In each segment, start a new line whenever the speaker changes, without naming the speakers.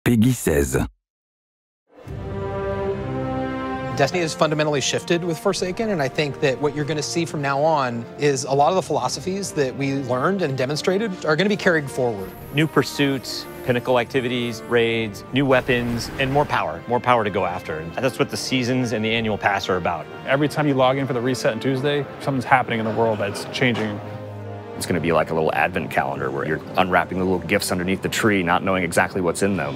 Peggy 16.
Destiny has fundamentally shifted with Forsaken, and I think that what you're going to see from now on is a lot of the philosophies that we learned and demonstrated are going to be carried forward.
New pursuits, pinnacle activities, raids, new weapons, and more power to go after. And that's what the seasons and the annual pass are about.
Every time you log in for the reset on Tuesday, something's happening in the world that's changing.
It's going to be like a little advent calendar where you're unwrapping the little gifts underneath the tree, not knowing exactly what's in them.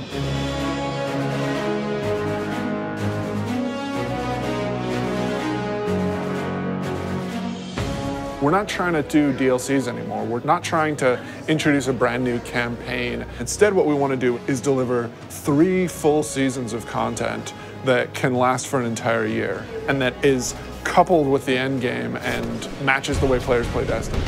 We're not trying to do DLCs anymore. We're not trying to introduce a brand new campaign. Instead, what we want to do is deliver 3 full seasons of content that can last for an entire year and that is coupled with the end game and matches the way players play Destiny.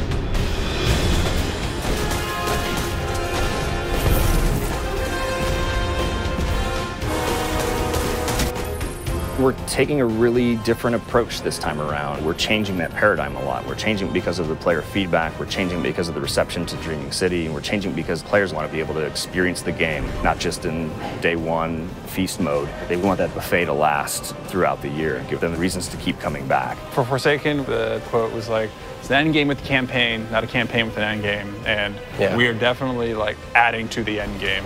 We're taking a really different approach this time around. We're changing that paradigm a lot. We're changing because of the player feedback. We're changing because of the reception to Dreaming City. And we're changing because players want to be able to experience the game, not just in day one feast mode. They want that buffet to last throughout the year and give them the reasons to keep coming back.
For Forsaken, the quote was like, it's an end game with a campaign, not a campaign with an end game. And we are definitely like adding to the end game.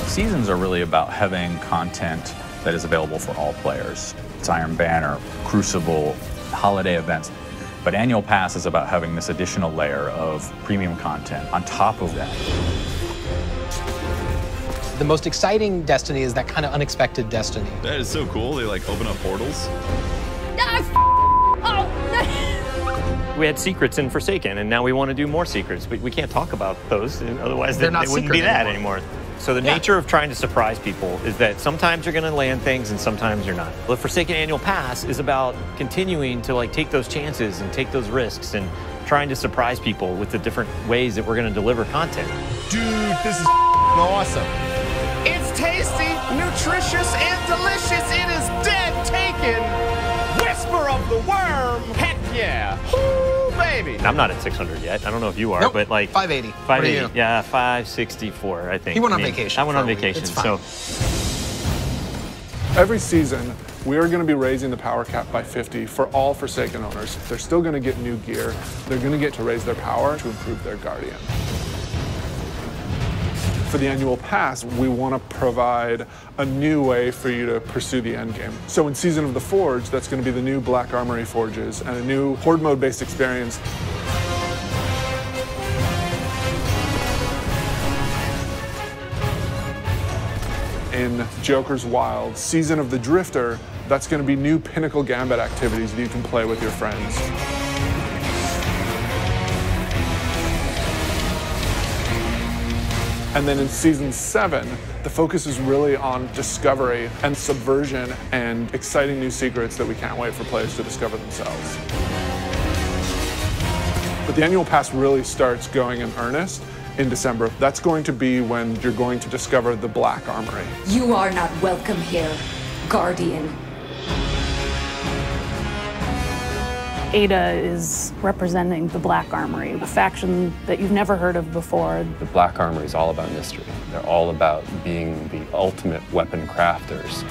Seasons are really about having content that is available for all players. It's Iron Banner, Crucible, holiday events. But Annual Pass is about having this additional layer of premium content on top of that.
The most exciting Destiny is that kind of unexpected Destiny.
That is so cool. They like open up portals.
We had secrets in Forsaken, and now we want to do more secrets. But we can't talk about those, otherwise they wouldn't be that anymore. So the nature of trying to surprise people is that sometimes you're going to land things and sometimes you're not. The Forsaken Annual Pass is about continuing to like take those chances and take those risks and trying to surprise people with the different ways that we're going to deliver content.
Dude, this is awesome. It's tasty, nutritious, and delicious. It is dead taken. Whisper of the worm. Heck yeah. Ooh, baby.
I'm not at 600 yet. I don't know if you are, but like
580.
580. Yeah, 564, I think.
He went on vacation.
I went on vacation, so.
Every season, we are going to be raising the power cap by 50 for all Forsaken owners. They're still going to get new gear. They're going to get to raise their power to improve their Guardian. For the annual pass, we want to provide a new way for you to pursue the end game. So in Season of the Forge, that's going to be the new Black Armory forges and a new Horde mode-based experience. In Joker's Wild, Season of the Drifter, that's going to be new Pinnacle Gambit activities that you can play with your friends. And then in Season 7, the focus is really on discovery and subversion and exciting new secrets that we can't wait for players to discover themselves. But the annual pass really starts going in earnest in December. That's going to be when you're going to discover the Black Armory.
You are not welcome here, Guardian.
Ada is representing the Black Armory, a faction that you've never heard of before.
The Black Armory is all about mystery. They're all about being the ultimate weapon crafters.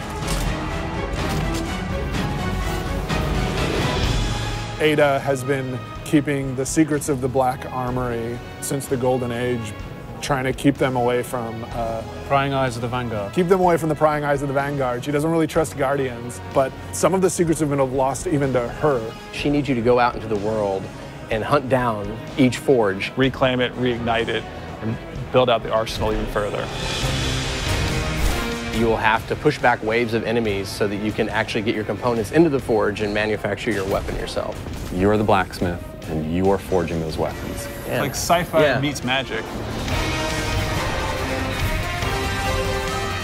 Ada has been keeping the secrets of the Black Armory since the Golden Age, trying to keep them away from
Prying eyes of the Vanguard.
Keep them away from the prying eyes of the Vanguard. She doesn't really trust Guardians, but some of the secrets have been lost even to her.
She needs you to go out into the world and hunt down each forge.
Reclaim it, reignite it, and build out the arsenal even further.
You will have to push back waves of enemies so that you can actually get your components into the forge and manufacture your weapon yourself.
You're the blacksmith, and you are forging those weapons.
Yeah. Like sci-fi meets magic.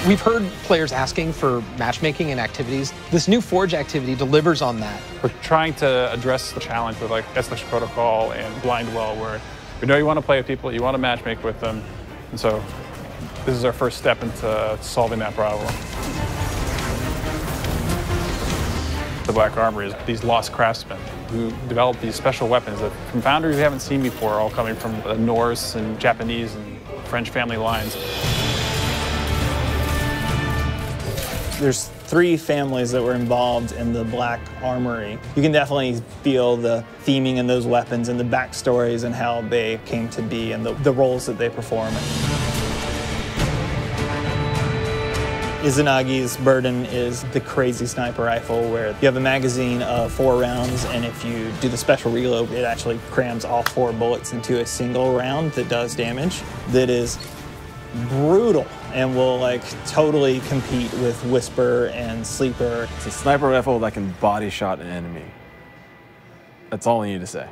We've heard players asking for matchmaking and activities. This new Forge activity delivers on that.
We're trying to address the challenge with like Eslish Protocol and Blind Well, where we know you want to play with people, you want to matchmake with them, and so this is our first step into solving that problem. The Black Armory is these lost craftsmen who develop these special weapons that from founders we haven't seen before, all coming from the Norse and Japanese and French family lines.
There's 3 families that were involved in the Black Armory. You can definitely feel the theming in those weapons and the backstories and how they came to be and the roles that they perform. Izanagi's burden is the crazy sniper rifle, where you have a magazine of 4 rounds, and if you do the special reload, it actually crams all 4 bullets into a single round that does damage. That is brutal and will like totally compete with Whisper and Sleeper.
It's a sniper rifle that can body shot an enemy. That's all I need to say.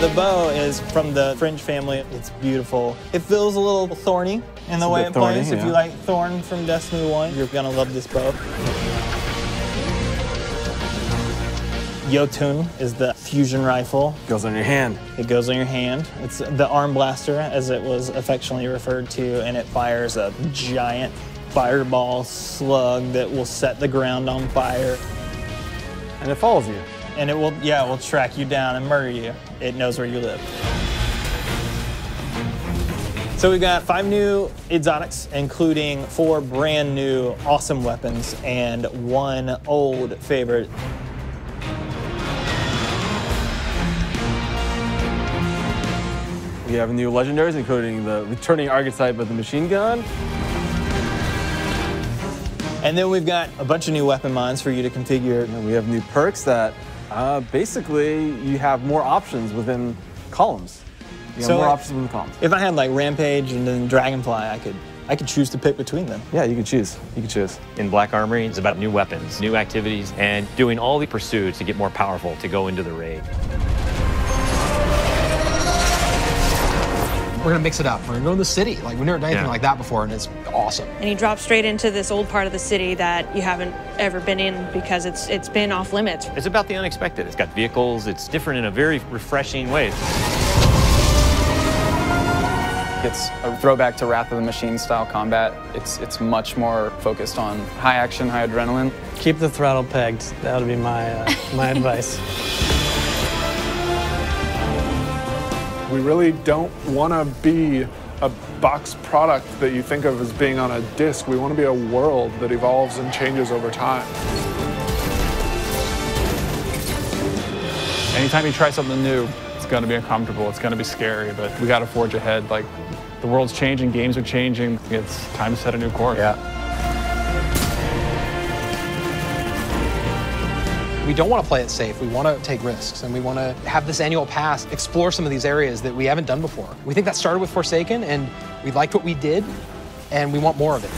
The bow is from the French family. It's beautiful. It feels a little thorny in the way it plays. If you like Thorn from Destiny 1, you're gonna love this bow. Jotun is the fusion rifle.
Goes on your hand.
It goes on your hand. It's the arm blaster, as it was affectionately referred to, and it fires a giant fireball slug that will set the ground on fire.
And it follows you.
And it will, yeah, it will track you down and murder you. It knows where you live. So we've got 5 new exotics, including 4 brand new awesome weapons and 1 old favorite.
We have new legendaries, including the returning archetype of the machine gun.
And then we've got a bunch of new weapon mods for you to configure.
And we have new perks that basically you have more options within columns. You have more options within columns.
If I had like Rampage and then Dragonfly, I could choose to pick between them.
Yeah, you can choose. You can choose.
In Black Armory, it's about new weapons, new activities, and doing all the pursuits to get more powerful to go into the raid.
We're gonna mix it up. We're gonna go to the city. Like, we've never done anything like that before, and it's awesome.
And you drop straight into this old part of the city that you haven't ever been in because it's been off limits.
It's about the unexpected. It's got vehicles. It's different in a very refreshing way.
It's a throwback to Wrath of the Machine style combat. It's much more focused on high action, high adrenaline.
Keep the throttle pegged. That would be my my advice.
We really don't want to be a box product that you think of as being on a disc. We want to be a world that evolves and changes over time.
Anytime you try something new, it's going to be uncomfortable, it's going to be scary, but we got to forge ahead. Like, the world's changing, games are changing. It's time to set a new course.
Yeah. We don't want to play it safe. We want to take risks, and we want to have this annual pass explore some of these areas that we haven't done before. We think that started with Forsaken, and we liked what we did, and we want more of it.